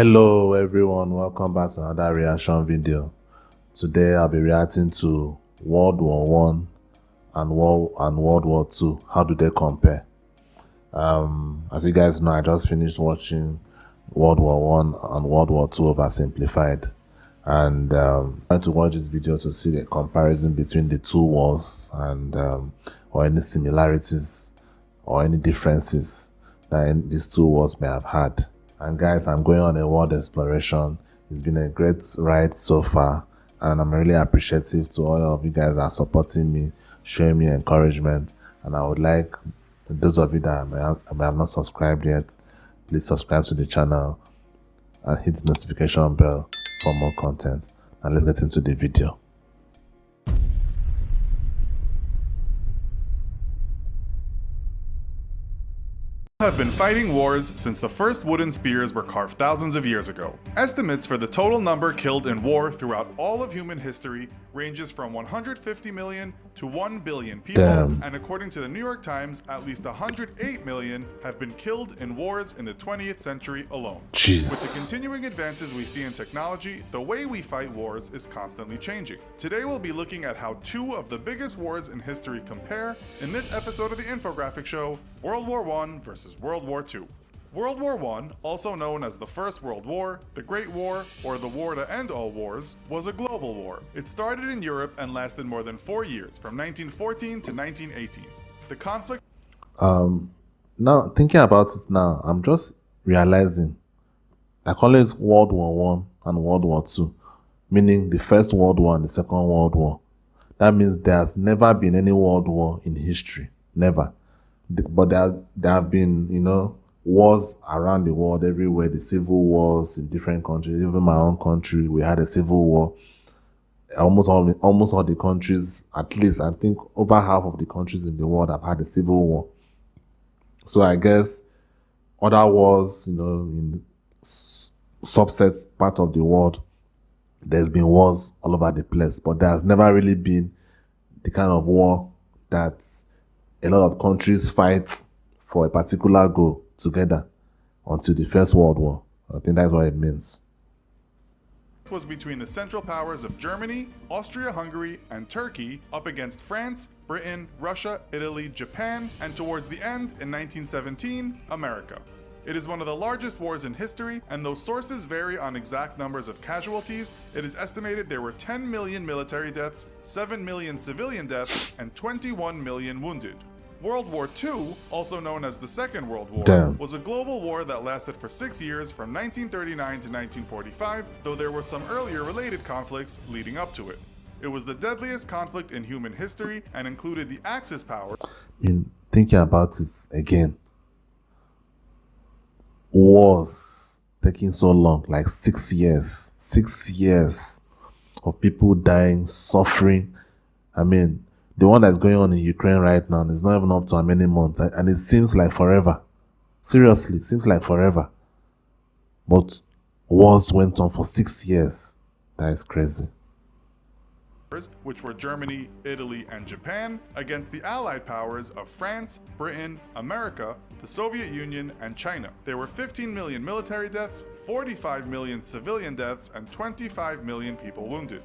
Hello everyone, welcome back to another reaction video. Today I'll be reacting to World War One and World War Two. How do they compare? As you guys know, I just finished watching World War One and World War Two oversimplified, and trying to watch this video to see the comparison between the two wars and or any similarities or any differences that these two wars may have had. And guys, I'm going on a world exploration. It's been a great ride so far, and I'm really appreciative to all of you guys that are supporting me, showing me encouragement. And I would like those of you that may have not subscribed yet, please subscribe to the channel and hit the notification bell for more content. And let's get into the video. Have been fighting wars since the first wooden spears were carved thousands of years ago. Estimates for the total number killed in war throughout all of human history ranges from 150 million to 1 billion people, and according to the New York Times, at least 108 million have been killed in wars in the 20th century alone. Jesus. With the continuing advances we see in technology, the way we fight wars is constantly changing. Today we'll be looking at how two of the biggest wars in history compare in this episode of the infographic show, World War I versus World War II. World War I, also known as the First World War, the Great War, or the War to End All Wars, was a global war. It started in Europe and lasted more than 4 years, from 1914 to 1918. The conflict... Now, thinking about it now, I'm just realizing I call it World War One and World War Two, meaning the First World War and the Second World War. That means there's never been any world war in history. Never. But there have been, wars around the world everywhere, the civil wars in different countries. Even my own country, we had a civil war. Almost all the countries, at least I think over half of the countries in the world have had a civil war. So I guess other wars, in subsets part of the world, there's been wars all over the place, but there's never really been the kind of war that a lot of countries fight for a particular goal together until the First World War. I think that's what it means. Was between the Central Powers of Germany, Austria-Hungary, and Turkey up against France, Britain, Russia, Italy, Japan, and towards the end, in 1917, America. It is one of the largest wars in history, and though sources vary on exact numbers of casualties, it is estimated there were 10 million military deaths, 7 million civilian deaths, and 21 million wounded. World War II, also known as the Second World War, was a global war that lasted for 6 years from 1939 to 1945, though there were some earlier related conflicts leading up to it. It was the deadliest conflict in human history and included the Axis powers. Thinking about it again, wars taking so long, like 6 years. 6 years of people dying, suffering. The one that's going on in Ukraine right now is not even up to how many months, and it seems like forever. Seriously, it seems like forever. But wars went on for 6 years. That is crazy. Which were Germany, Italy, and Japan, against the Allied powers of France, Britain, America, the Soviet Union, and China. There were 15 million military deaths, 45 million civilian deaths, and 25 million people wounded.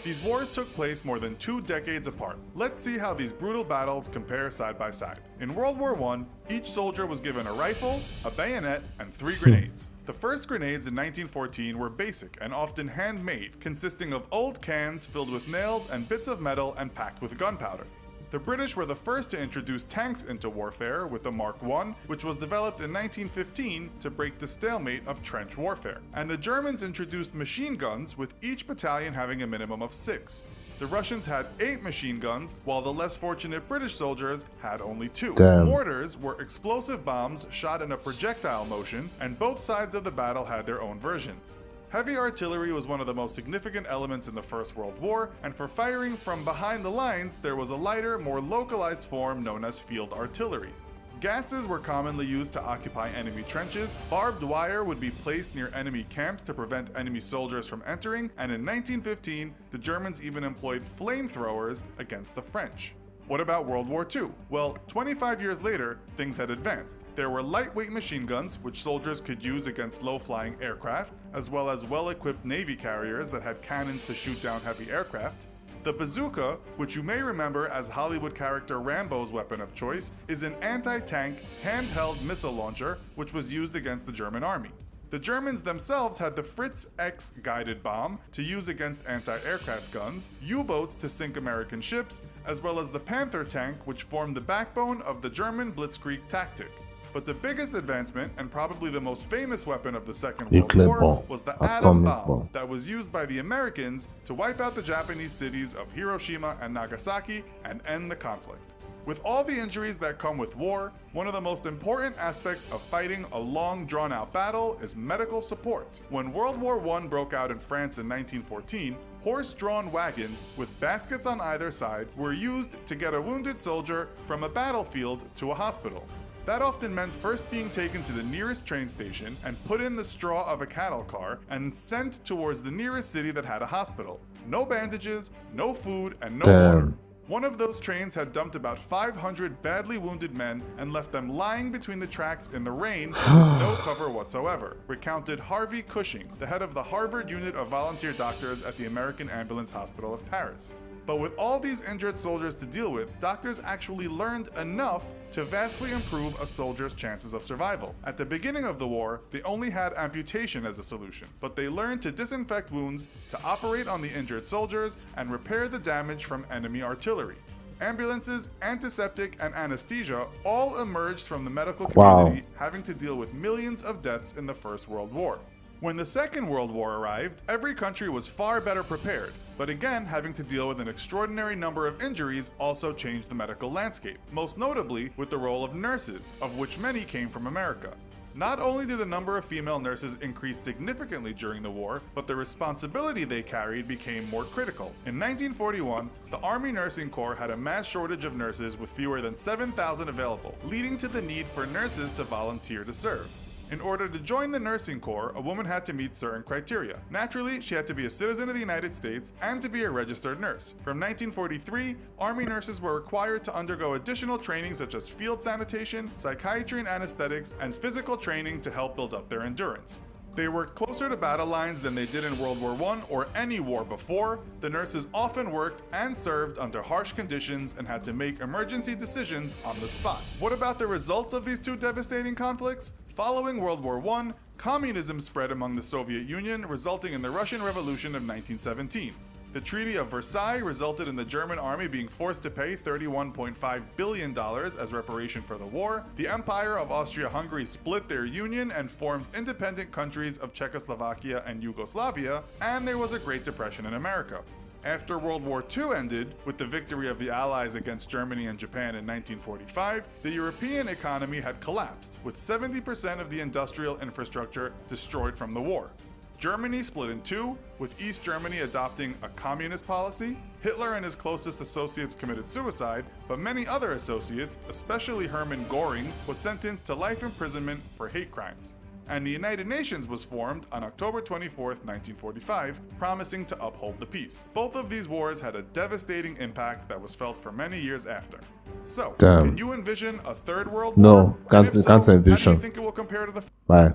These wars took place more than 2 decades apart. Let's see how these brutal battles compare side by side. In World War I, each soldier was given a rifle, a bayonet, and 3 grenades. The first grenades in 1914 were basic and often handmade, consisting of old cans filled with nails and bits of metal and packed with gunpowder. The British were the first to introduce tanks into warfare with the Mark I, which was developed in 1915 to break the stalemate of trench warfare. And the Germans introduced machine guns, with each battalion having a minimum of 6. The Russians had 8 machine guns, while the less fortunate British soldiers had only 2. Mortars were explosive bombs shot in a projectile motion, and both sides of the battle had their own versions. Heavy artillery was one of the most significant elements in the First World War, and for firing from behind the lines, there was a lighter, more localized form known as field artillery. Gases were commonly used to occupy enemy trenches, barbed wire would be placed near enemy camps to prevent enemy soldiers from entering, and in 1915, the Germans even employed flamethrowers against the French. What about World War II? Well, 25 years later, things had advanced. There were lightweight machine guns, which soldiers could use against low-flying aircraft, as well as well-equipped Navy carriers that had cannons to shoot down heavy aircraft. The bazooka, which you may remember as Hollywood character Rambo's weapon of choice, is an anti-tank, handheld missile launcher which was used against the German army. The Germans themselves had the Fritz X guided bomb to use against anti-aircraft guns, U-boats to sink American ships, as well as the Panther tank, which formed the backbone of the German Blitzkrieg tactic. But the biggest advancement, and probably the most famous weapon of the Second World Nuclear War, bomb. was the Atomic atom bomb bomb. that was used by the Americans to wipe out the Japanese cities of Hiroshima and Nagasaki and end the conflict. With all the injuries that come with war, one of the most important aspects of fighting a long, drawn-out battle is medical support. When World War I broke out in France in 1914, horse-drawn wagons with baskets on either side were used to get a wounded soldier from a battlefield to a hospital. That often meant first being taken to the nearest train station and put in the straw of a cattle car and sent towards the nearest city that had a hospital. No bandages, no food, and no water. One of those trains had dumped about 500 badly wounded men and left them lying between the tracks in the rain with no cover whatsoever, recounted Harvey Cushing, the head of the Harvard unit of volunteer doctors at the American Ambulance Hospital of Paris. But with all these injured soldiers to deal with, doctors actually learned enough to vastly improve a soldier's chances of survival. At the beginning of the war, they only had amputation as a solution, but they learned to disinfect wounds, to operate on the injured soldiers, and repair the damage from enemy artillery. Ambulances, antiseptic, and anesthesia all emerged from the medical community, having to deal with millions of deaths in the First World War. When the Second World War arrived, every country was far better prepared, but again, having to deal with an extraordinary number of injuries also changed the medical landscape, most notably with the role of nurses, of which many came from America. Not only did the number of female nurses increase significantly during the war, but the responsibility they carried became more critical. In 1941, the Army Nursing Corps had a mass shortage of nurses with fewer than 7,000 available, leading to the need for nurses to volunteer to serve. In order to join the nursing corps, a woman had to meet certain criteria. Naturally, she had to be a citizen of the United States and to be a registered nurse. From 1943, Army nurses were required to undergo additional training such as field sanitation, psychiatry and anesthetics, and physical training to help build up their endurance. They worked closer to battle lines than they did in World War I or any war before. The nurses often worked and served under harsh conditions and had to make emergency decisions on the spot. What about the results of these two devastating conflicts? Following World War I, communism spread among the Soviet Union, resulting in the Russian Revolution of 1917. The Treaty of Versailles resulted in the German army being forced to pay $31.5 billion as reparation for the war. The Empire of Austria-Hungary split their union and formed independent countries of Czechoslovakia and Yugoslavia, and there was a Great Depression in America. After World War II ended, with the victory of the Allies against Germany and Japan in 1945, the European economy had collapsed, with 70% of the industrial infrastructure destroyed from the war. Germany split in two, with East Germany adopting a communist policy. Hitler and his closest associates committed suicide, but many other associates, especially Hermann Göring, was sentenced to life imprisonment for hate crimes. And the United Nations was formed on October 24, 1945, promising to uphold the peace. Both of these wars had a devastating impact that was felt for many years after. So, can you envision a third world war? No, can't envision. How do you think it will compare to the Bye.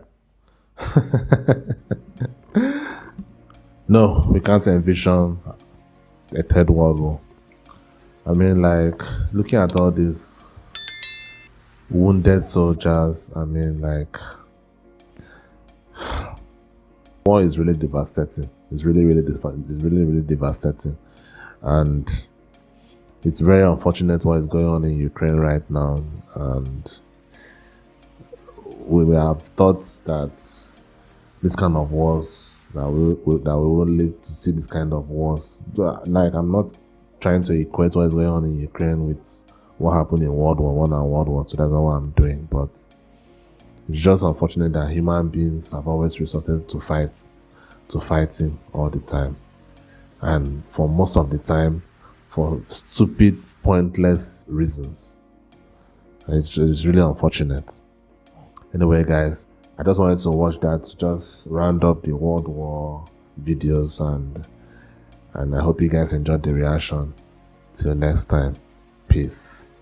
No, we can't envision a third world war. I mean, like, looking at all these wounded soldiers, I mean, like, war is really devastating. It's really devastating, and it's very unfortunate what is going on in Ukraine right now. And we have thought that this kind of wars, that we won't live to see this kind of wars. Like, I'm not trying to equate what is going on in Ukraine with what happened in World War I and World War II. That's not what I'm doing, but it's just unfortunate that human beings have always resorted to fighting all the time, and for most of the time for stupid, pointless reasons. It's really unfortunate. Anyway, guys, I just wanted to watch that to just round up the World War videos, and I hope you guys enjoyed the reaction. Till next time. Peace.